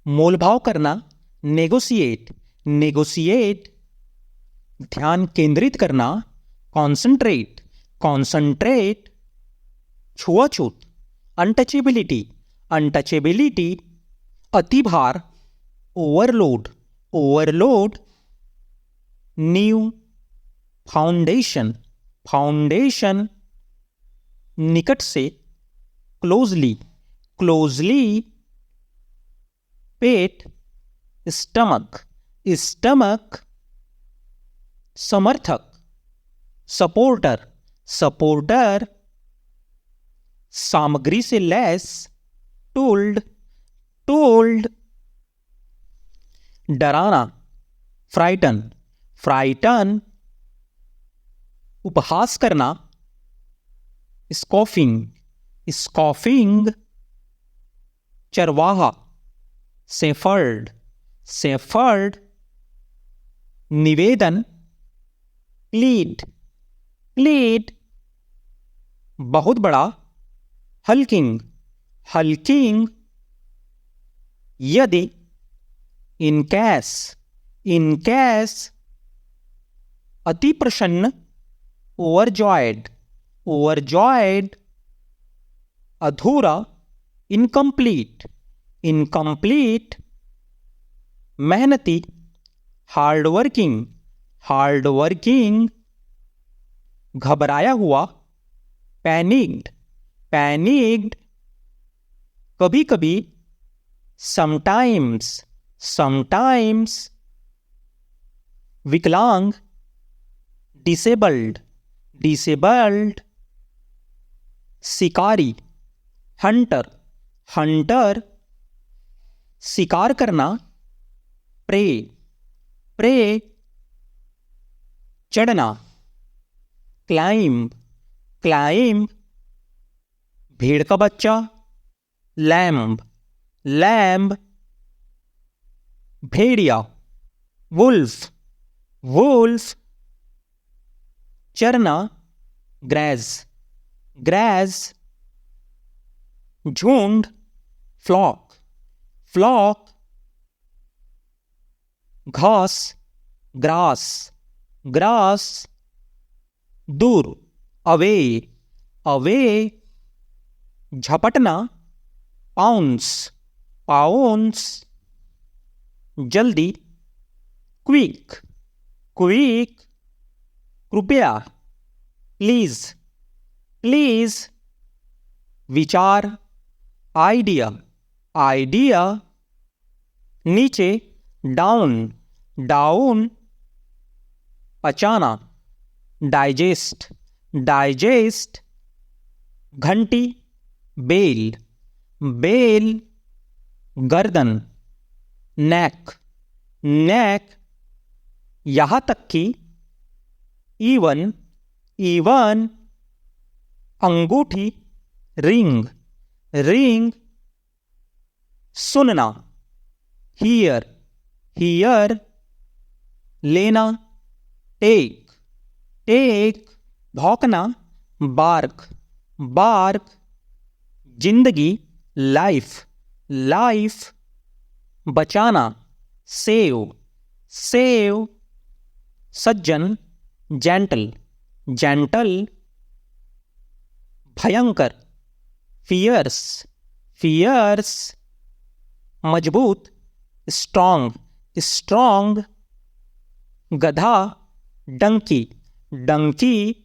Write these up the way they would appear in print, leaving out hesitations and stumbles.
मोलभाव करना, negotiate, negotiate. ध्यान केंद्रित करना, कॉन्सेंट्रेट, कॉन्सेंट्रेट। छुआछूत, अनटचेबिलिटी, अनटचेबिलिटी। अतिभार, ओवरलोड, ओवरलोड। नींव, फाउंडेशन, फाउंडेशन। निकट से, क्लोजली, क्लोजली। पेट, स्टमक, स्टमक। समर्थक, सपोर्टर, सपोर्टर। सामग्री से लैस, टूल्ड, टूल्ड। डराना, फ्राइटन, फ्राइटन। उपहास करना, स्कॉफिंग, स्कॉफिंग। चरवाहा, सेफर्ड, सेफर्ड। निवेदन, प्लीड, प्लीड। बहुत बड़ा, हल्किंग, हल्किंग। यदि, इन कैस, इन कैस। अति प्रसन्न, ओवरजॉयड, ओवरजॉयड। अधूरा, इनकम्प्लीट, इनकम्प्लीट। मेहनती, हार्डवर्किंग, हार्डवर्किंग। घबराया हुआ, पैनिक्ड, पैनिक्ड। कभी कभी, समटाइम्स, समटाइम्स। विकलांग, डिसेबल्ड, डिसेबल्ड। शिकारी, हंटर, हंटर। शिकार करना, प्रे, प्रे। चढ़ना, क्लाइंब, क्लाइंब। भेड़ का बच्चा, लैम्ब, लैम्ब। भेड़िया, वुल्फ, वुल्फ। चरना, ग्रैज, ग्रैज। झुंड, फ्लॉक, फ्लॉक। घास, ग्रास, ग्रास। दूर, अवे, अवे। झपटना, पाउंस, पाउंस। जल्दी, क्विक, क्विक। कृपया, प्लीज, प्लीज। विचार, आइडिया, आइडिया। नीचे, डाउन, डाउन। पचाना, डाइजेस्ट, डाइजेस्ट। घंटी, बेल, बेल। गर्दन, नेक, नेक। यहां तक कि, इवन, इवन। अंगूठी, रिंग, रिंग। सुनना, हियर, हियर। लेना, टेक, टेक। भौंकना, बार्क, बार्क। जिंदगी, लाइफ, लाइफ। बचाना, सेव, सेव। सज्जन, जेंटल, जेंटल। भयंकर, फियर्स, फियर्स। मजबूत, स्ट्रांग, स्ट्रांग। गधा, डंकी, डंकी।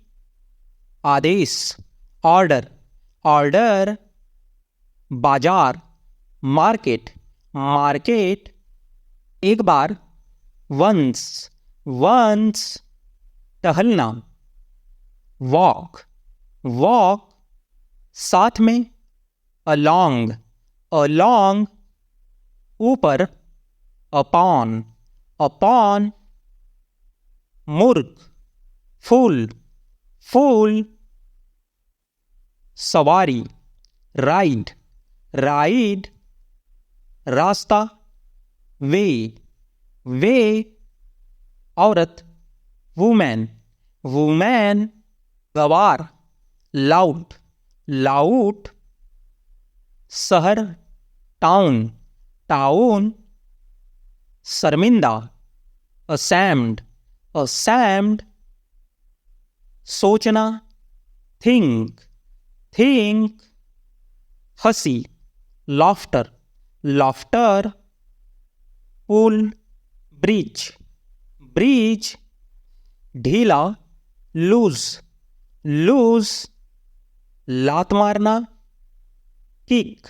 आदेश, ऑर्डर, ऑर्डर। बाजार, मार्केट, मार्केट। एक बार, वंस, वंस। टहलना, वॉक, वॉक। साथ में, अलोंग, अलोंग। ऊपर, अपॉन, अपॉन। मुर्ग, फूल, फूल। सवारी, राइड, राइड। रास्ता, वे, वे। औरत, वुमेन, वुमेन। गवार, लाउट, लाउट। शहर, टाउन, टाउन, शर्मिंदा, ashamed, ashamed, सोचना, think, हंसी, laughter, पुल, ब्रिज, ढीला, लूज, लात मारना, किक,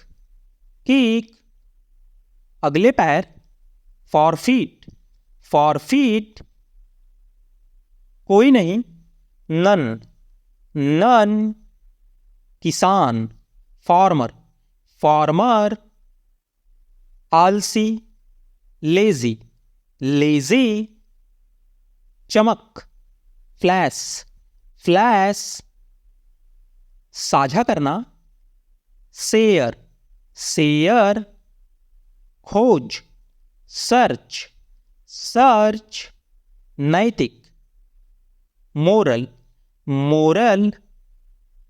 अगले पैर, फॉरफीट, कोई नहीं, नन, किसान, फार्मर, आलसी, लेजी, चमक, फ्लैश, साझा करना, शेयर, खोज, सर्च, नैतिक, मोरल,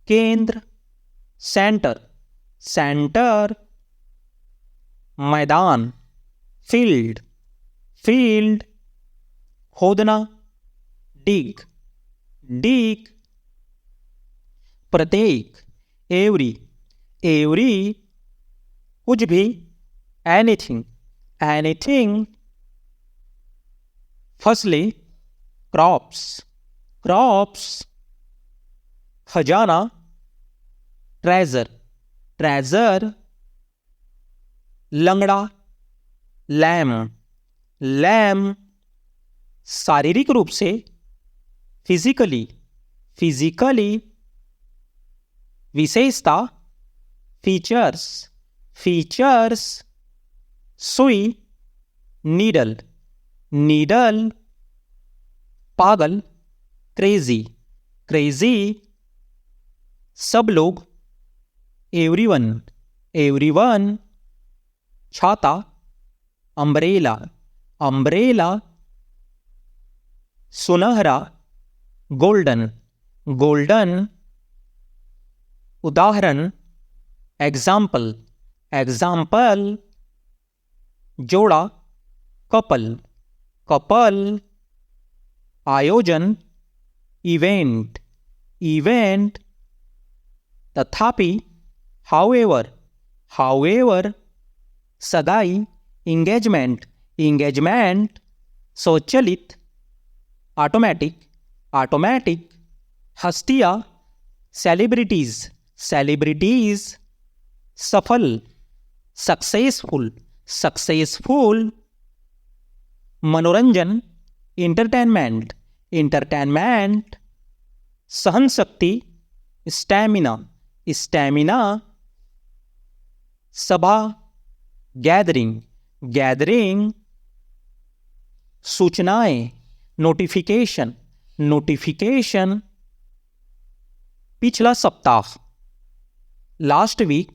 केंद्र, सेंटर, मैदान, फील्ड, खोदना, डिग, प्रत्येक, एवरी, कुछ भी, एनीथिंग, फसलें, क्रॉप्स, खजाना, ट्रेजर, लंगड़ा, लैम, शारीरिक रूप से, फिजिकली, विशेषता, फीचर्स, सुई, नीडल, पागल, क्रेजी, सब लोग, एवरीवन, छाता, अम्ब्रेला, सुनहरा, गोल्डन, उदाहरण, एग्जाम्पल, जोड़ा, कपल, आयोजन, इवेंट, तथापि, हाउएवर, सगाई, इंगेजमेंट, स्वचालित, ऑटोमेटिक, हस्तियां, सेलिब्रिटीज, सफल, सक्सेसफुल, मनोरंजन, इंटरटेनमेंट, सहन शक्ति, स्टैमिना, सभा, गैदरिंग, सूचनाएं, नोटिफिकेशन, पिछला सप्ताह, लास्ट वीक,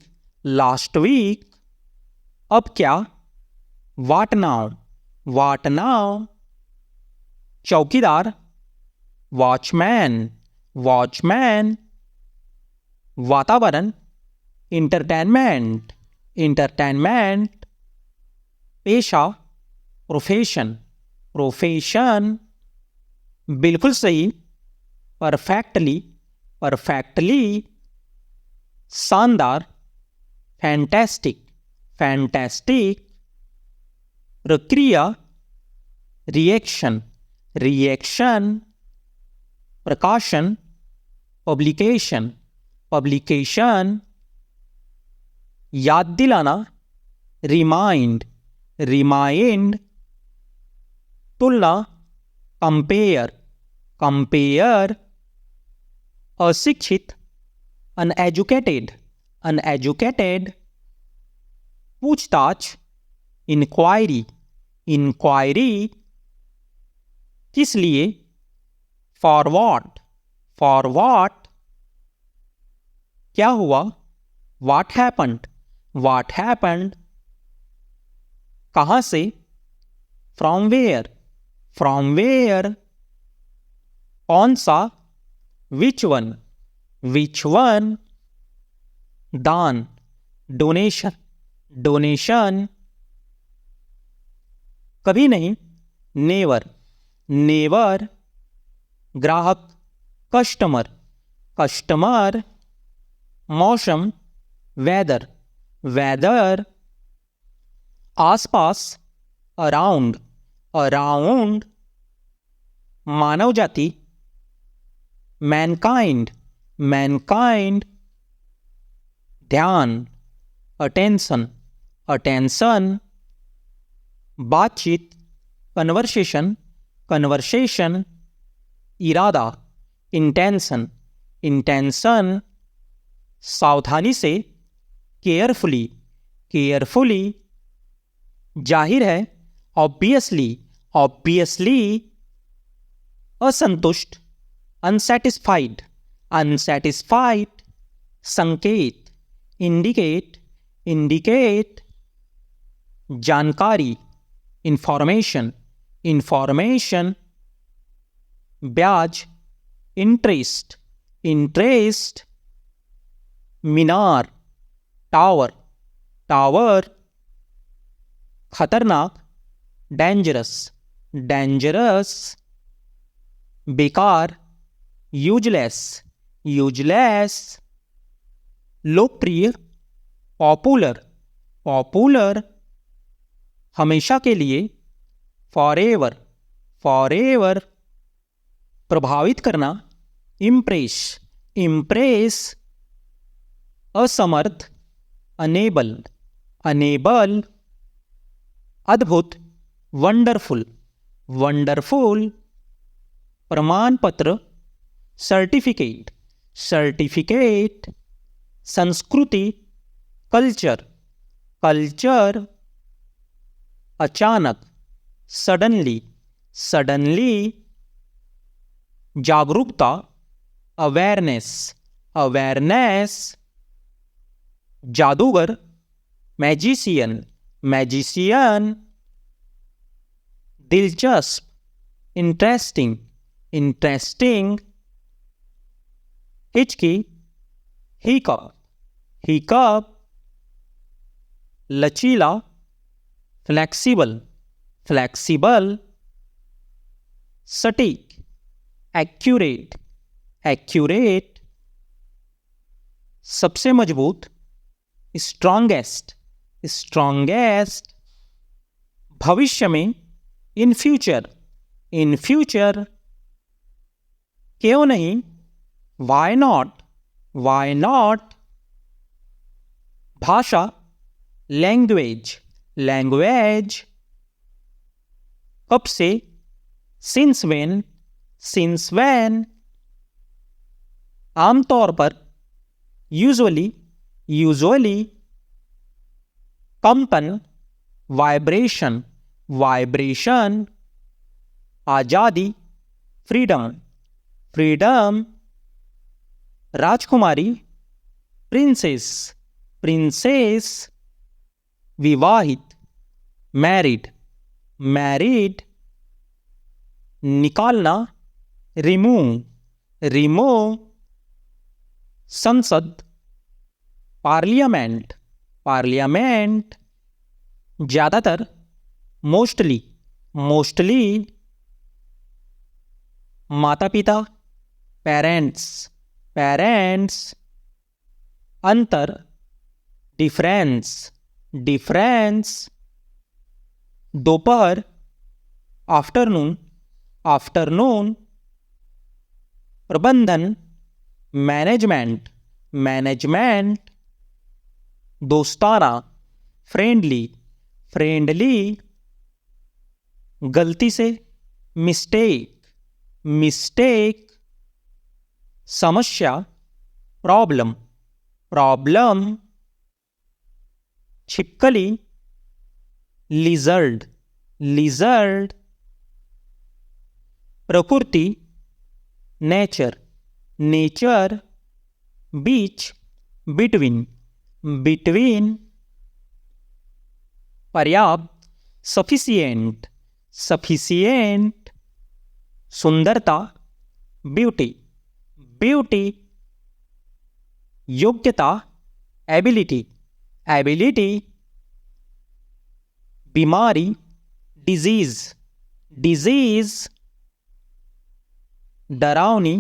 अब क्या, व्हाट नाउ, चौकीदार, वॉचमैन, वातावरण, इंटरटेनमेंट, पेशा, प्रोफेशन, बिल्कुल सही, परफेक्टली, शानदार, फैंटास्टिक, प्रक्रिया, रिएक्शन, प्रकाशन, पब्लिकेशन, याद दिलाना, रिमाइंड, तुलना, कंपेयर, अशिक्षित, अनएजुकेटेड, पूछताछ, इंक्वायरी, किस लिए, फॉर व्हाट, क्या हुआ, व्हाट हैपेंड, कहाँ से, फ्रॉम वेयर, कौन सा, विच वन, दान, डोनेशन, कभी नहीं, नेवर, नेवर। ग्राहक, कस्टमर, कस्टमर। मौसम, वेदर, वेदर। आसपास, अराउंड, अराउंड। मानव जाति, मैनकाइंड, मैनकाइंड। ध्यान, अटेंशन, अटेंशन। बातचीत, कन्वर्सेशन, कन्वर्सेशन। इरादा, इंटेंशन, इंटेंशन। सावधानी से, केयरफुली, केयरफुली। जाहिर है, ऑब्वियसली, ऑब्वियसली। असंतुष्ट, अनसेटिस्फाइड, अनसेटिस्फाइड। संकेत, इंडिकेट, इंडिकेट। जानकारी, इंफॉर्मेशन, इंफॉर्मेशन। ब्याज, इंटरेस्ट, इंटरेस्ट। मीनार, टावर, टावर। खतरनाक, डेंजरस, डेंजरस। बेकार, यूजलेस, यूजलेस। लोकप्रिय, पॉपुलर, पॉपुलर। हमेशा के लिए, फॉरएवर, फॉरएवर। प्रभावित करना, इम्प्रेस, इम्प्रेस। असमर्थ, अनेबल, अनेबल। अद्भुत, वंडरफुल, वंडरफुल। प्रमाण पत्र, सर्टिफिकेट, सर्टिफिकेट। संस्कृति, कल्चर, कल्चर। अचानक, सडनली, सडनली। जागरूकता, अवेयरनेस, अवेयरनेस। जादूगर, मैजिशियन, मैजिशियन। दिलचस्प, इंटरेस्टिंग, इंटरेस्टिंग। हिचकी, हिकअप, हिकअप। लचीला, फ्लेक्सिबल, फ्लेक्सिबल। सटीक, एक्यूरेट, एक्यूरेट। सबसे मजबूत, स्ट्रॉन्गेस्ट, स्ट्रॉन्गेस्ट। भविष्य में, इन फ्यूचर, इन फ्यूचर। क्यों नहीं, वाई नॉट, वाई नॉट। भाषा, लैंग्वेज, लैंग्वेज। कब से, सिंस व्हेन, सिंस व्हेन। आमतौर पर, यूजुअली, यूजुअली। कंपन, वाइब्रेशन, वाइब्रेशन। आजादी, फ्रीडम, फ्रीडम। राजकुमारी, प्रिंसेस, प्रिंसेस। विवाहित, मैरिड, मैरिड। निकालना, रिमूव, रिमूव। संसद, पार्लियामेंट, पार्लियामेंट। ज़्यादातर, मोस्टली, मोस्टली। माता पिता, पेरेंट्स, पेरेंट्स। अंतर, डिफरेंस, डिफरेंस। दोपहर, आफ्टरनून, आफ्टरनून। प्रबंधन, मैनेजमेंट, मैनेजमेंट। दोस्ताना, फ्रेंडली, फ्रेंडली। गलती से, मिस्टेक, मिस्टेक। समस्या, प्रॉब्लम, प्रॉब्लम। छिपकली, लिजर्ड, लिजर्ड। प्रकृति, नेचर, नेचर। बीच, बिटवीन, बिटवीन। पर्याप्त, सफिशिएंट, सफिशिएंट। सुंदरता, ब्यूटी, ब्यूटी। योग्यता, एबिलिटी, एबिलिटी। बीमारी, डिजीज, डिजीज, डरावनी,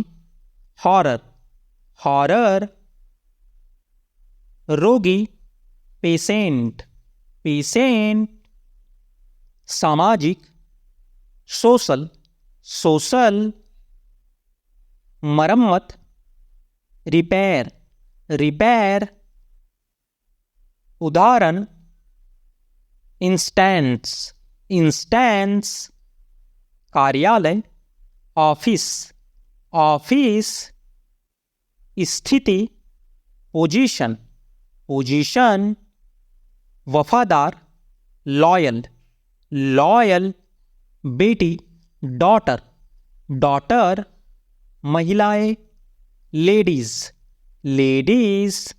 हॉरर, हॉरर, रोगी, पेशेंट, पेशेंट, सामाजिक, सोशल, सोशल, मरम्मत, रिपेयर, रिपेयर, उदाहरण, इंस्टेंस, इंस्टेंस, कार्यालय, ऑफिस, ऑफिस, स्थिति, पोजीशन, पोजीशन, वफादार, लॉयल, लॉयल, बेटी, डॉटर, डॉटर, महिलाएं, लेडीज, लेडीज,